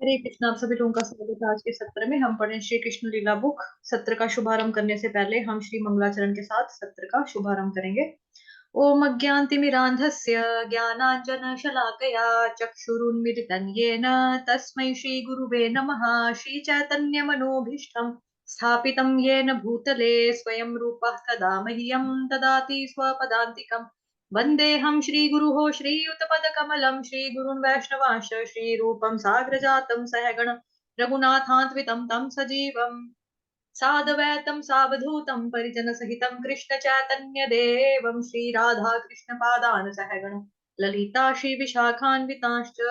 हरे कृष्ण। आप सभी लोगों का स्वागत है आज के सत्र में। हम पढ़ें श्री कृष्ण लीला बुक। सत्र का शुभारंभ करने से पहले हम श्री मंगलाचरण के साथ सत्र का शुभारंभ करेंगे। ओम अज्ञानतिमिरान्धस्य ज्ञानाञ्जनशलाकया चक्षुरुन्मिलितं येन तस्मै श्री गुरुवे नमः। श्री चैतन्य मनोभीष्टं स्थापितं येन भूतले स्वयं रूपः कदा मह्यं ददाति स्वपदान्तिकम्। वन्देऽहं श्रीगुरुः श्रीयुतपदकमलं श्रीगुरुन् वैष्णवांश श्रीरूपं साग्रजातं सहगण रघुनाथान्वितं तं सजीवम् साधवैतं सावधूतं परिजनसहितं कृष्ण चैतन्य देवं श्रीराधा कृष्ण पादान सहगण ललिता श्रीविशाखान्वितांश्च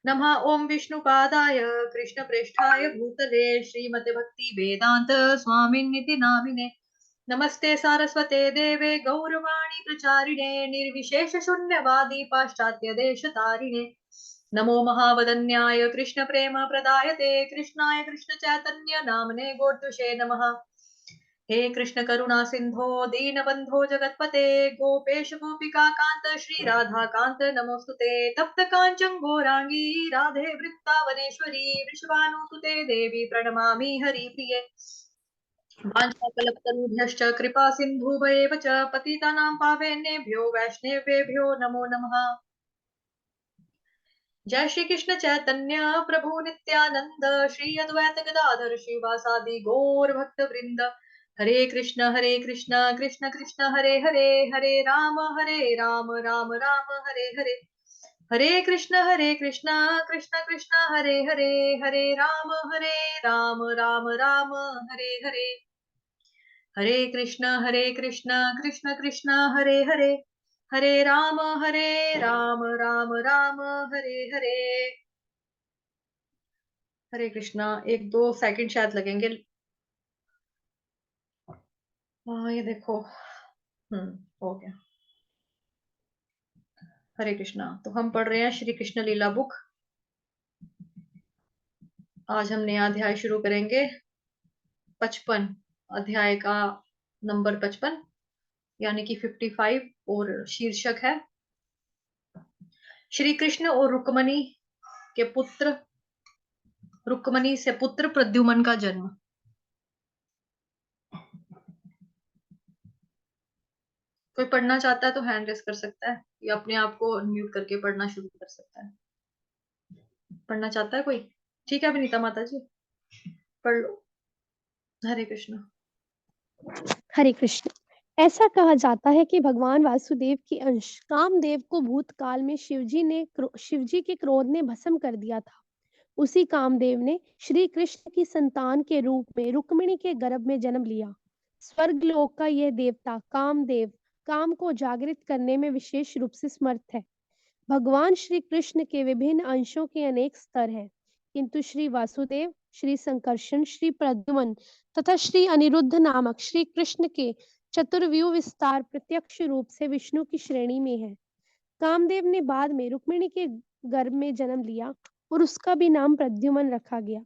नमः। ओम विष्णुपादाय कृष्णप्रेष्ठाय भूतले श्रीमते भक्ति वेदांत स्वामिन्निति नामिने नमस्ते सारस्वते देवे गौरवाणी प्रचारिणे निर्विशेष शून्यवादी पाश्चात्य देश तारिणे नमो महावदन्याय कृष्ण प्रेम प्रदायते कृष्णाय कृष्ण चैतन्य नामने गोत्विषे नमः। हे कृष्ण करुणा सिंधो दीनबंधो जगतपते गोपेश गोपिका कांत श्री राधा कांत नमोस्तुते तप्त कांचन गौरांगी राधे वृत्तावनेश्वरी वृषभानुसुते देवी प्रणमामि हरिप्रिये वाञ्छाकल्पतरुभ्यश्च कृपा सिन्धुभयेव च पतितानां पावनेभ्यो वैष्णवेभ्यो नमो नमः। जय श्री कृष्ण चैतन्य प्रभु नित्यानंद श्री अद्वैत गदाधर श्रीवासादि गौर भक्त वृंद हरे कृष्ण कृष्ण कृष्ण हरे हरे हरे राम राम राम हरे हरे हरे कृष्ण कृष्ण कृष्ण हरे हरे हरे राम राम हरे हरे हरे कृष्ण कृष्ण कृष्ण हरे हरे हरे राम राम हरे हरे। हरे कृष्णा। एक दो सेकंड शायद लगेंगे। हाँ ये देखो। हो गया। हरे कृष्णा। तो हम पढ़ रहे हैं श्री कृष्ण लीला बुक। आज हम नया अध्याय शुरू करेंगे। 55 अध्याय का नंबर 55 यानी कि 55 और शीर्षक है श्री कृष्ण और रुक्मणी के पुत्र रुक्मणी से पुत्र प्रद्युमन का जन्म। कोई पढ़ना चाहता है तो हैंड रेस कर सकता है या अपने आप को अनम्यूट करके पढ़ना शुरू कर सकता है। पढ़ना चाहता है कोई? ठीक है विनीता माता जी पढ़ लो। हरे कृष्ण। हरे कृष्ण। ऐसा कहा जाता है कि भगवान वासुदेव के अंश कामदेव को भूतकाल में शिवजी के क्रोध ने भस्म कर दिया था। उसी कामदेव ने श्री कृष्ण की संतान के रूप में रुक्मिणी के गर्भ में जन्म लिया। स्वर्ग लोक का यह देवता कामदेव काम को जागृत करने में विशेष रूप से समर्थ है। भगवान श्री कृष्ण के विभिन्न अंशों के अनेक स्तर हैं, किंतु श्री वासुदेव, श्री संकर्षण, श्री प्रद्युम्न तथा श्री अनिरुद्ध नामक श्री कृष्ण के चतुर्व्यूह विस्तार प्रत्यक्ष रूप से विष्णु की श्रेणी में है। कामदेव ने बाद में रुक्मिणी के गर्भ में जन्म लिया और उसका भी नाम प्रद्युम्न रखा गया,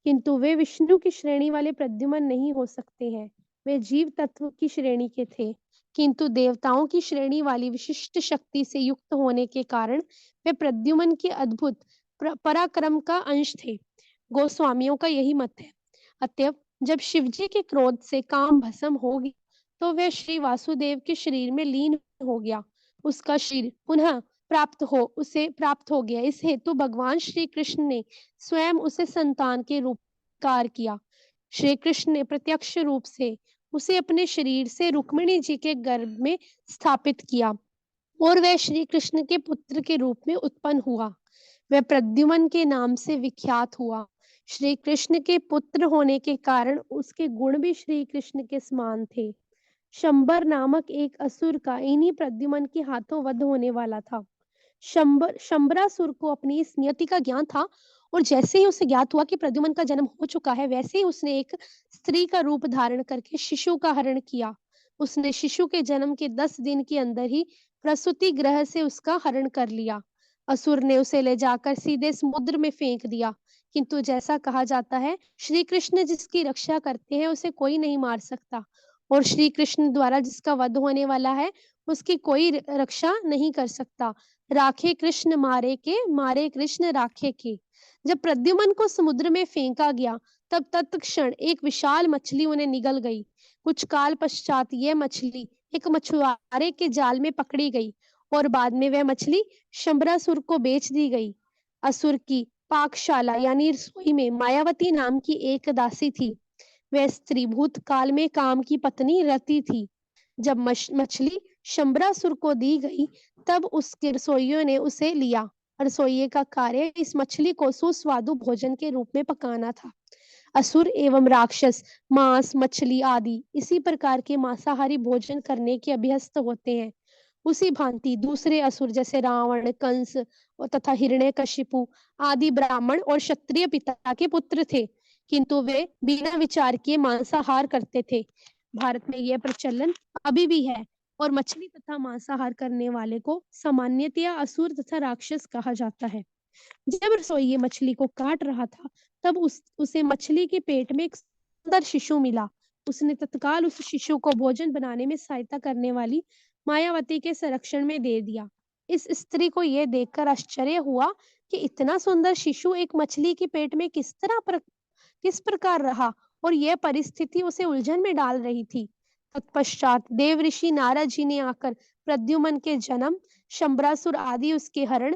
किंतु वे विष्णु की श्रेणी वाले प्रद्युम्न नहीं हो सकते हैं। वे जीव तत्व की श्रेणी के थे, किंतु देवताओं की श्रेणी वाली विशिष्ट शक्ति से युक्त होने के कारण वे प्रद्युम्न के अद्भुत पराक्रम का अंश थे। गोस्वामियों का यही मत है। अतएव जब शिवजी के क्रोध से काम भस्म हो गया तो वह श्री वासुदेव के शरीर में लीन हो गया। उसका शरीर पुनः उसे प्राप्त हो गया। इस हेतु भगवान श्री कृष्ण ने स्वयं उसे संतान के रूप कार किया। श्री कृष्ण ने प्रत्यक्ष रूप से उसे अपने शरीर से रुक्मिणी जी के गर्भ में स्थापित किया और वह श्री कृष्ण के पुत्र के रूप में उत्पन्न हुआ। वह प्रद्युम्न के नाम से विख्यात हुआ। श्री कृष्ण के पुत्र होने के कारण उसके गुण भी श्री कृष्ण के समान थे। शंबर नामक एक असुर का इन्हीं प्रद्युम्न के हाथों वध होने वाला था। शंबरासुर को अपनी इस नियति का ज्ञान था और जैसे ही उसे ज्ञात हुआ कि प्रद्युम्न का जन्म हो चुका है, वैसे ही उसने एक स्त्री का रूप धारण करके शिशु का हरण किया। उसने शिशु के जन्म के 10 दिन के अंदर ही प्रसूति गृह से उसका हरण कर लिया। असुर ने उसे ले जाकर सीधे समुद्र में फेंक दिया, किंतु जैसा कहा जाता है श्री कृष्ण जिसकी रक्षा करते हैं उसे कोई नहीं मार सकता और श्री कृष्ण द्वारा जिसका वध होने वाला है उसकी कोई रक्षा नहीं कर सकता। राखे कृष्ण मारे के, मारे कृष्ण राखे के। जब प्रद्युम्न को समुद्र में फेंका गया, तब तत्क्षण एक विशाल मछली उन्हें निगल गई। कुछ काल पश्चात यह मछली एक मछुआरे के जाल में पकड़ी गई और बाद में वह मछली शंबरासुर को बेच दी गई। असुर की पाकशाला यानी रसोई में मायावती नाम की एक दासी थी। वह स्त्री भूतकाल में काम की पत्नी रति थी। जब मछली शंबरासुर को दी गई, तब उसके रसोइयों ने उसे लिया। रसोइये का कार्य इस मछली को सुस्वादु भोजन के रूप में पकाना था। असुर एवं राक्षस मांस, मछली आदि इसी प्रकार के मांसाहारी भोजन करने के अभ्यस्त होते हैं। उसी भांति दूसरे असुर जैसे रावण, कंस और तथा हिरण्यकशिपु आदि ब्राह्मण और क्षत्रिय पिता के पुत्र थे, किंतु वे बिना विचार किए मांसाहार करते थे। भारत में यह प्रचलन अभी भी है और मछली तथा मांसाहार करने वाले को सामान्यतया असुर तथा राक्षस कहा जाता है। जब रसोइये मछली को काट रहा था, तब उसे मछली के पेट में एक सुंदर शिशु मिला। उसने तत्काल उस शिशु को भोजन बनाने में सहायता करने वाली मायावती के संरक्षण में दे दिया। इस स्त्री को यह देखकर आश्चर्य हुआ कि इतना सुंदर शिशु एक मछली के पेट में किस प्रकार रहा, और यह परिस्थिति उसे उलझन में डाल रही थी। तत्पश्चात देव ऋषि नारद जी ने आकर प्रद्युम्न के जन्म, शंबरासुर आदि उसके हरण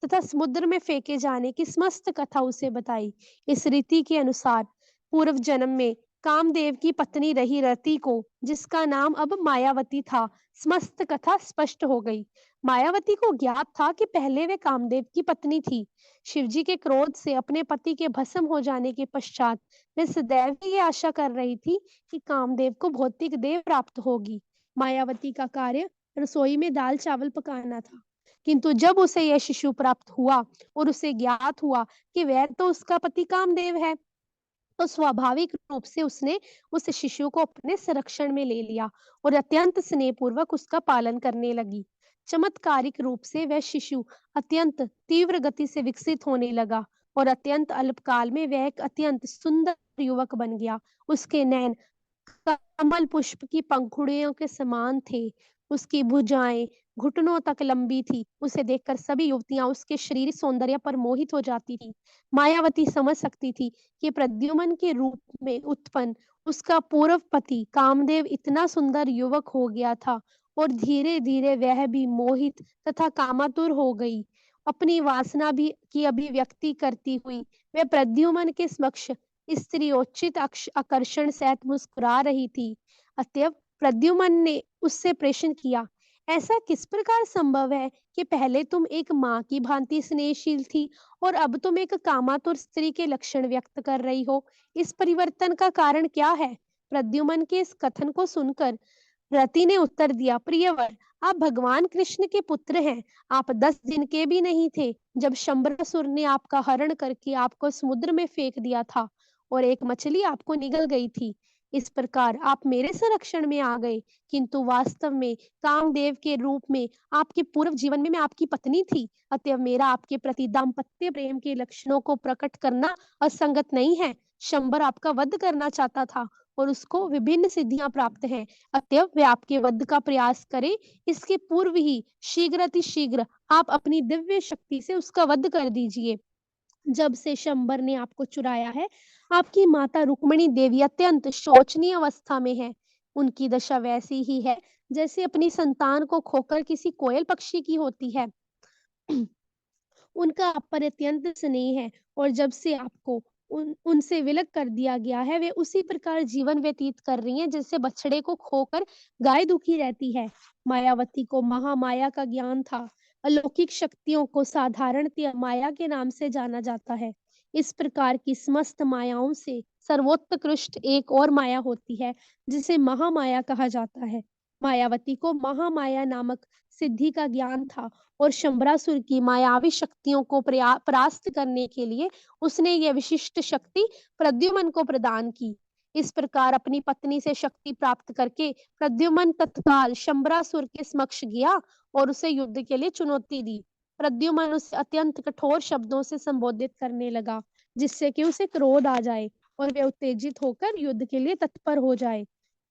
तथा समुद्र में फेंके जाने की समस्त कथा उसे बताई। इस रीति के अनुसार पूर्व जन्म में कामदेव की पत्नी रही रति को, जिसका नाम अब मायावती था, समस्त कथा स्पष्ट हो गई। मायावती को ज्ञात था कि पहले वे कामदेव की पत्नी थी। शिवजी के क्रोध से अपने पति के भस्म हो जाने के पश्चात वे सदैव ही ये आशा कर रही थी कि कामदेव को भौतिक देह प्राप्त होगी। मायावती का कार्य रसोई में दाल चावल पकाना था, किंतु जब उसे यह शिशु प्राप्त हुआ और उसे ज्ञात हुआ कि वह तो उसका पति कामदेव है, तो स्वाभाविक रूप से उसने उस शिशु को अपने संरक्षण में ले लिया और अत्यंत स्नेहपूर्वक उसका पालन करने लगी। चमत्कारिक रूप से वह शिशु अत्यंत तीव्र गति से विकसित होने लगा और अत्यंत अल्पकाल में वह एक अत्यंत सुंदर युवक बन गया। उसके नैन कमल पुष्प की पंखुड़ियों के समान थे। उसकी भुजाएं घुटनों तक लंबी थी। उसे देखकर सभी युवतियां उसके शरीर सौंदर्य पर मोहित हो जाती थी। मायावती समझ सकती थी कि प्रद्युम्न के रूप में उत्पन्न उसका पूर्व पति कामदेव इतना सुंदर युवक हो गया था और धीरे धीरे वह भी मोहित तथा कामातुर हो गई। अपनी वासना भी की अभिव्यक्ति करती हुई वह प्रद्युम्न के समक्ष स्त्रीयोचित आकर्षण सहित मुस्कुरा रही थी। अतएव प्रद्युम्न ने उससे प्रश्न किया, ऐसा किस प्रकार संभव है कि पहले तुम एक माँ की भांति स्नेहशील थी और अब तुम एक कामातुर स्त्री के लक्षण व्यक्त कर रही हो? इस परिवर्तन का कारण क्या है? प्रद्युम्न के इस कथन को सुनकर रति ने उत्तर दिया, प्रियवर, आप भगवान कृष्ण के पुत्र हैं। आप 10 दिन के भी नहीं थे जब शंबरासुर ने आपका हरण करके आपको समुद्र में फेंक दिया था और एक मछली आपको निगल गई थी। इस प्रकार आप मेरे संरक्षण में आ गए, किंतु वास्तव में कामदेव के रूप में आपके पूर्व जीवन में मैं आपकी पत्नी थी। अतएव मेरा आपके प्रति दाम्पत्य प्रेम के लक्षणों को प्रकट करना असंगत नहीं है। शंबर आपका वध करना चाहता था और उसको विभिन्न सिद्धियां प्राप्त हैं। अतएव वे आपके वध का प्रयास करे, इसके पूर्व ही शीघ्र आप अपनी दिव्य शक्ति से उसका वध कर दीजिए। जब से शंबर ने आपको चुराया है, आपकी माता रुक्मिणी देवी अत्यंत शोचनीय अवस्था में है। उनकी दशा वैसी ही है जैसे अपनी संतान को खोकर किसी कोयल पक्षी की होती है। उनका आप पर अत्यंत स्नेह है और जब से आपको उनसे विलग कर दिया गया है, वे उसी प्रकार जीवन व्यतीत कर रही हैं जैसे बछड़े को खोकर गाय दुखी रहती है। मायावती को महामाया का ज्ञान था। अलौकिक शक्तियों को साधारणतया माया के नाम से जाना जाता है। इस प्रकार की समस्त मायाओं से सर्वोत्कृष्ट एक और माया होती है, जिसे महामाया कहा जाता है। मायावती को महामाया नामक सिद्धि का ज्ञान था और शंबरासुर की मायावी शक्तियों को परास्त करने के लिए उसने यह विशिष्ट शक्ति प्रद्युम्न को प्रदान की। इस प्रकार अपनी पत्नी से शक्ति प्राप्त करके प्रद्युम्न तत्काल शंबरासुर के समक्ष गया और उसे युद्ध के लिए चुनौती दी। प्रद्युम्न उसे अत्यंत कठोर शब्दों से संबोधित करने लगा, जिससे कि उसे क्रोध आ जाए और वे उत्तेजित होकर युद्ध के लिए तत्पर हो जाए।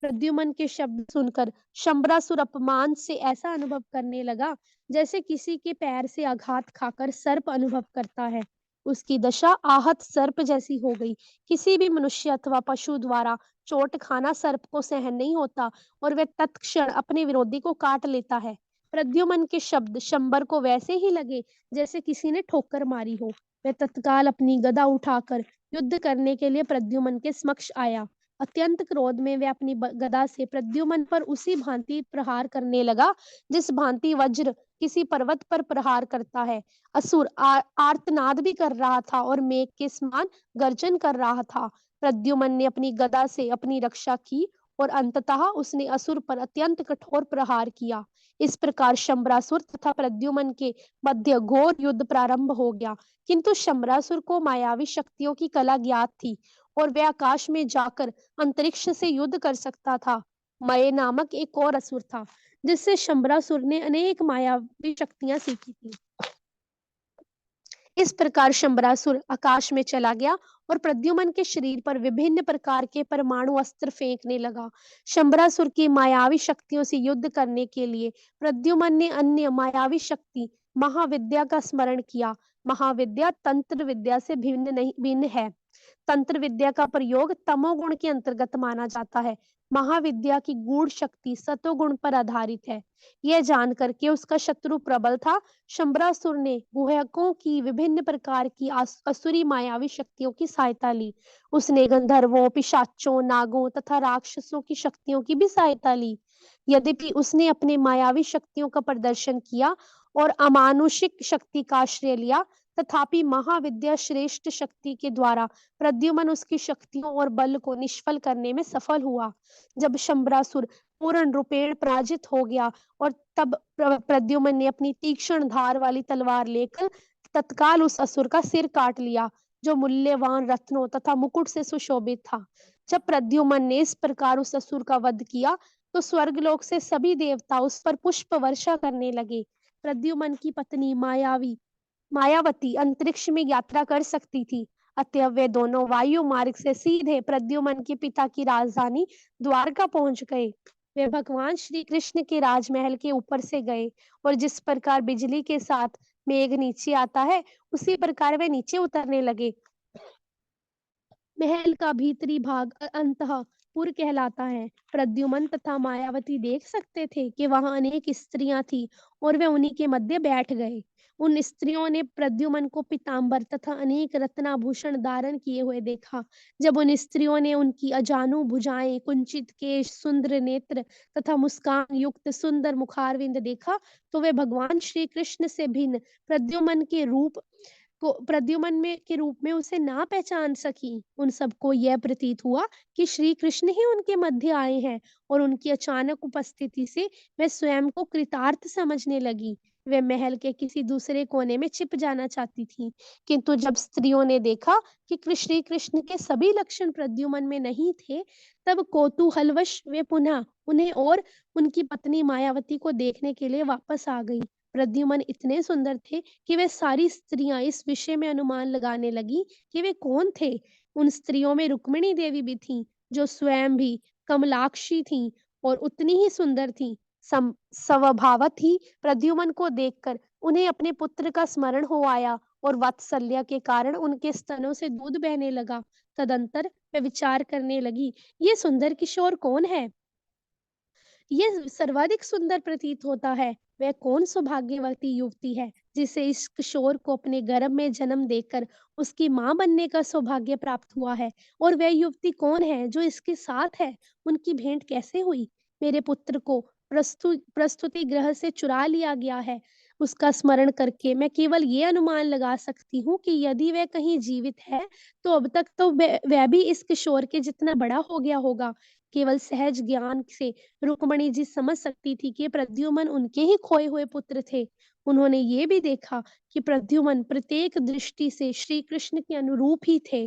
प्रद्युम्न के शब्द सुनकर शंबरासुर अपमान से ऐसा अनुभव करने लगा जैसे किसी के पैर से आघात खाकर सर्प अनुभव करता है। उसकी दशा आहत सर्प जैसी हो गई। किसी भी मनुष्य अथवा पशु द्वारा चोट खाना सर्प को सहन नहीं होता और वह तत्क्षण अपने विरोधी को काट लेता है। प्रद्युम्न के शब्द शंबर को वैसे ही लगे जैसे किसी ने ठोकर मारी हो। वह तत्काल अपनी गदा उठाकर युद्ध करने के लिए प्रद्युम्न के समक्ष आया। अत्यंत क्रोध में वह अपनी गदा से प्रद्युम्न पर उसी भांति प्रहार करने लगा जिस भांति वज्र किसी पर्वत पर प्रहार करता है। असुर आर्तनाद भी कर रहा था और मेघ के समान गर्जन कर रहा था। प्रद्युम्न ने अपनी गदा से अपनी रक्षा की और अंततः उसने असुर पर अत्यंत कठोर प्रहार किया। इस प्रकार शंबरासुर तथा प्रद्युम्न के मध्य घोर युद्ध प्रारंभ हो गया। किंतु शंबरासुर को मायावी शक्तियों की कला ज्ञात थी और वह आकाश में जाकर अंतरिक्ष से युद्ध कर सकता था। मय नामक एक और असुर था जिससे शंबरासुर ने अनेक मायावी शक्तियां सीखी थी। इस प्रकार शंबरासुर आकाश में चला गया और प्रद्युम्न के शरीर पर विभिन्न प्रकार के परमाणु अस्त्र फेंकने लगा। शंबरासुर की मायावी शक्तियों से युद्ध करने के लिए प्रद्युम्न ने अन्य मायावी शक्ति महाविद्या का स्मरण किया। महाविद्या तंत्र विद्या से भिन्न है। तंत्र विद्या का प्रयोग तमोगुण के अंतर्गत माना जाता है। महाविद्या की गूढ़ शक्ति सतोगुण पर आधारित है। यह जानकर के उसका शत्रु प्रबल था, शंबरासुर ने गुहकों की विभिन्न प्रकार की असुरी मायावी शक्तियों की सहायता ली। उसने गंधर्वों, पिशाचों, नागों तथा राक्षसों की शक्तियों की भी सहायता ली। यद्यपि उसने अपने मायावी शक्तियों का प्रदर्शन किया और अमानुषिक शक्ति का आश्रय लिया, तथापि महाविद्या श्रेष्ठ शक्ति के द्वारा प्रद्युम्न उसकी शक्तियों और बल को निष्फल करने में सफल हुआ। जब शंबरासुर पूर्ण रूपेण पराजित हो गया और तब प्रद्युम्न ने अपनी तीक्ष्ण धार वाली तलवार लेकर तत्काल उस असुर का सिर काट लिया, जो मूल्यवान रत्नों तथा मुकुट से सुशोभित था। जब प्रद्युम्न ने इस प्रकार उस असुर का वध किया तो स्वर्गलोक से सभी देवता उस पर पुष्प वर्षा करने लगे। प्रद्युम्न की पत्नी मायावती अंतरिक्ष में यात्रा कर सकती थी, अतः वे दोनों वायु मार्ग से सीधे प्रद्युम्न के पिता की राजधानी द्वारका पहुंच गए। वे भगवान श्री कृष्ण के राजमहल के ऊपर से गए और जिस प्रकार बिजली के साथ मेघ नीचे आता है, उसी प्रकार वे नीचे उतरने लगे। महल का भीतरी भाग अंतःपुर कहलाता है। प्रद्युम्न तथा मायावती देख सकते थे कि वहां अनेक स्त्रियां थी और वे उन्हीं के मध्य बैठ गए। उन स्त्रियों ने प्रद्युम्न को पीताम्बर तथा अनेक रत्नाभूषण धारण किए हुए देखा। जब उन स्त्रियों ने उनकी अजानु भुजाएं, कुंचित केश, सुंदर नेत्र तथा मुस्कान युक्त सुंदर मुखारविंद देखा, तो वे भगवान श्री कृष्ण से भिन्न प्रद्युम्न में के रूप में उसे ना पहचान सकी। उन सबको यह प्रतीत हुआ कि श्री कृष्ण ही उनके मध्य आए हैं और उनकी अचानक उपस्थिति से वे स्वयं को कृतार्थ समझने लगी। वे महल के किसी दूसरे कोने में छिप जाना चाहती थी, किंतु जब स्त्रियों ने देखा कि श्री कृष्ण के सभी लक्षण प्रद्युम्न में नहीं थे, तब कौतूहलवश वे पुनः उन्हें और उनकी पत्नी मायावती को देखने के लिए वापस आ गई। प्रद्युम्न इतने सुंदर थे कि वे सारी स्त्रियां इस विषय में अनुमान लगाने लगी कि वे कौन थे। उन स्त्रियों में रुक्मिणी देवी भी थीं, जो स्वयं भी कमलाक्षी थीं और उतनी ही सुंदर थीं। स्वभावत ही प्रद्युम्न को देखकर उन्हें अपने पुत्र का स्मरण हो आया और वात्सल्य के कारण उनके स्तनों से दूध बहने लगा। तदंतर वे विचार करने लगी, ये सुंदर किशोर कौन है? ये सर्वाधिक सुंदर प्रतीत होता है। वह कौन सौभाग्यवती युवती है जिसे इस किशोर को अपने गर्भ में जन्म देकर उसकी मां बनने का सौभाग्य प्राप्त हुआ है? और वह युवती कौन है जो इसके साथ है? उनकी भेंट कैसे हुई? मेरे पुत्र को प्रस्तुति गृह से चुरा लिया गया है। उसका स्मरण करके मैं केवल ये अनुमान लगा सकती हूँ कि यदि वह कहीं जीवित है तो अब तक तो वह भी इस किशोर के जितना बड़ा हो गया होगा। केवल सहज ज्ञान से रुक्मणी जी समझ सकती थी कि प्रद्युम्न उनके ही खोए हुए पुत्र थे। उन्होंने ये भी देखा कि प्रद्युम्न प्रत्येक दृष्टि से श्री कृष्ण के अनुरूप ही थे।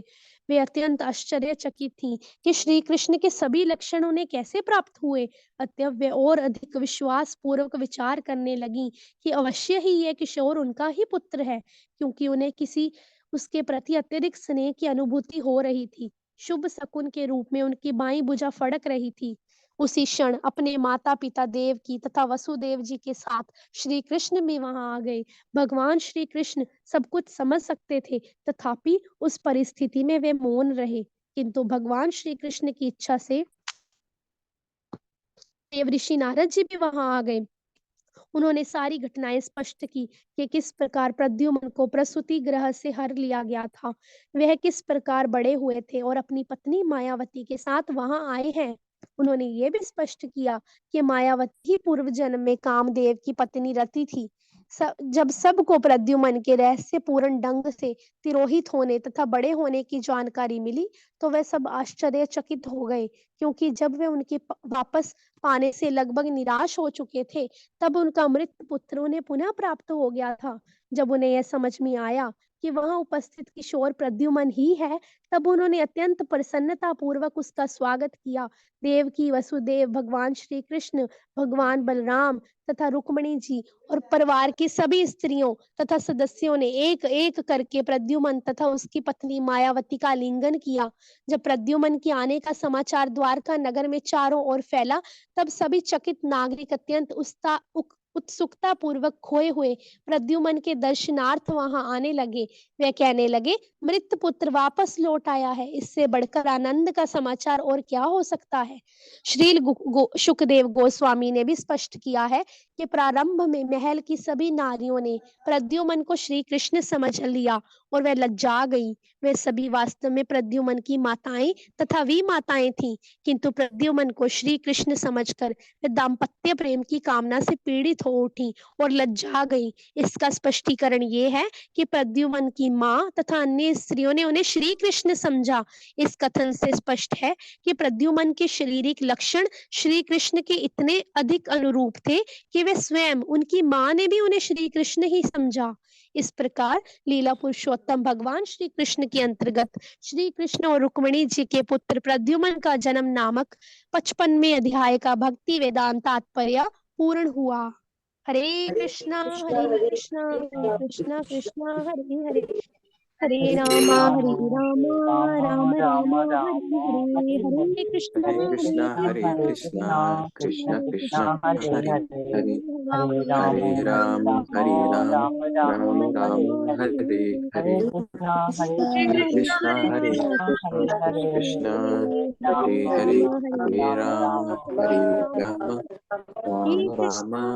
वे अत्यंत आश्चर्यचकित थीं कि श्री कृष्ण के सभी लक्षण उन्हें कैसे प्राप्त हुए। अतः वे और अधिक विश्वास पूर्वक विचार करने लगी कि अवश्य ही यह किशोर उनका ही पुत्र है, क्योंकि उन्हें किसी उसके प्रति अत्यधिक स्नेह की अनुभूति हो रही थी। शुभ शकुन के रूप में उनकी बाईं भुजा फड़क रही थी। उसी क्षण अपने माता-पिता देवकी तथा वसुदेव जी के साथ श्री कृष्ण भी वहाँ आ गए। भगवान श्री कृष्ण सब कुछ समझ सकते थे, तथापि उस परिस्थिति में वे मौन रहे। किंतु भगवान श्री कृष्ण की इच्छा से देवऋषि नारद जी भी वहाँ आ गए। उन्होंने सारी घटनाएं स्पष्ट की कि किस प्रकार प्रद्युम्न को प्रसूति गृह से हर लिया गया था, वह किस प्रकार बड़े हुए थे और अपनी पत्नी मायावती के साथ वहां आए हैं। उन्होंने ये भी स्पष्ट किया कि मायावती ही पूर्व जन्म में कामदेव की पत्नी रति थी। जब सबको प्रद्युम्न के रहस्य पूर्ण ढंग से तिरोहित होने तथा बड़े होने की जानकारी मिली, तो वह सब आश्चर्यचकित हो गए, क्योंकि जब वे उनके वापस पाने से लगभग निराश हो चुके थे, तब उनका मृत पुत्र उन्हें पुनः प्राप्त हो गया था। जब उन्हें यह समझ में आया कि वहां उपस्थित किशोर प्रद्युम्न ही है, तब उन्होंने अत्यंत प्रसन्नता पूर्वक उसका स्वागत किया। देवकी, वसुदेव, भगवान श्री कृष्ण, भगवान बलराम तथा रुक्मिणी जी और परिवार की सभी स्त्रियों तथा सदस्यों ने एक एक करके प्रद्युम्न तथा उसकी पत्नी मायावती का आलिंगन किया। जब प्रद्युम्न के आने का समाचार द्वारका नगर में चारों ओर फैला, तब सभी चकित नागरिक अत्यंत उत्सुकता पूर्वक खोए हुए प्रद्युम्न के दर्शनार्थ वहां आने लगे। वे कहने लगे, मृत पुत्र वापस लौट आया है, इससे बढ़कर आनंद का समाचार और क्या हो सकता है। शुकदेव गोस्वामी ने भी स्पष्ट किया है कि प्रारंभ में महल की सभी नारियों ने प्रद्युम्न को श्री कृष्ण समझ लिया और वह लज्जा गई। वे सभी वास्तव में प्रद्युम्न की माताएं तथा वी माताएं थीं, किंतु प्रद्युम्न को श्री कृष्ण समझकर वे दाम्पत्य प्रेम की कामना से पीड़ित हो उठी और लज्जा गई। इसका स्पष्टीकरण ये है कि प्रद्युम्न की माँ तथा अन्य स्त्रियों ने उन्हें श्री कृष्ण समझा। इस कथन से स्पष्ट है कि प्रद्युम्न के शारीरिक लक्षण श्री कृष्ण के इतने अधिक अनुरूप थे कि वे स्वयं, उनकी माँ ने भी उन्हें श्री कृष्ण ही समझा। इस प्रकार लीला पुरुषोत्तम भगवान श्री कृष्ण के अंतर्गत श्री कृष्ण और रुक्मिणी जी के पुत्र प्रद्युम्न का जन्म नामक 55वें अध्याय का भक्ति वेदांत तात्पर्य पूर्ण हुआ। हरे कृष्णा कृष्णा कृष्णा हरे हरे, हरे रामा राम राम हरे हरे, हरे कृष्णा हरे कृष्णा कृष्ण कृष्ण हरे हरे, राम हरे राम राम राम हरे हरे, श्री हरे कृष्ण कृष्णा हरे कृष्ण कृष्ण हरे हरे, हरे राम राम राम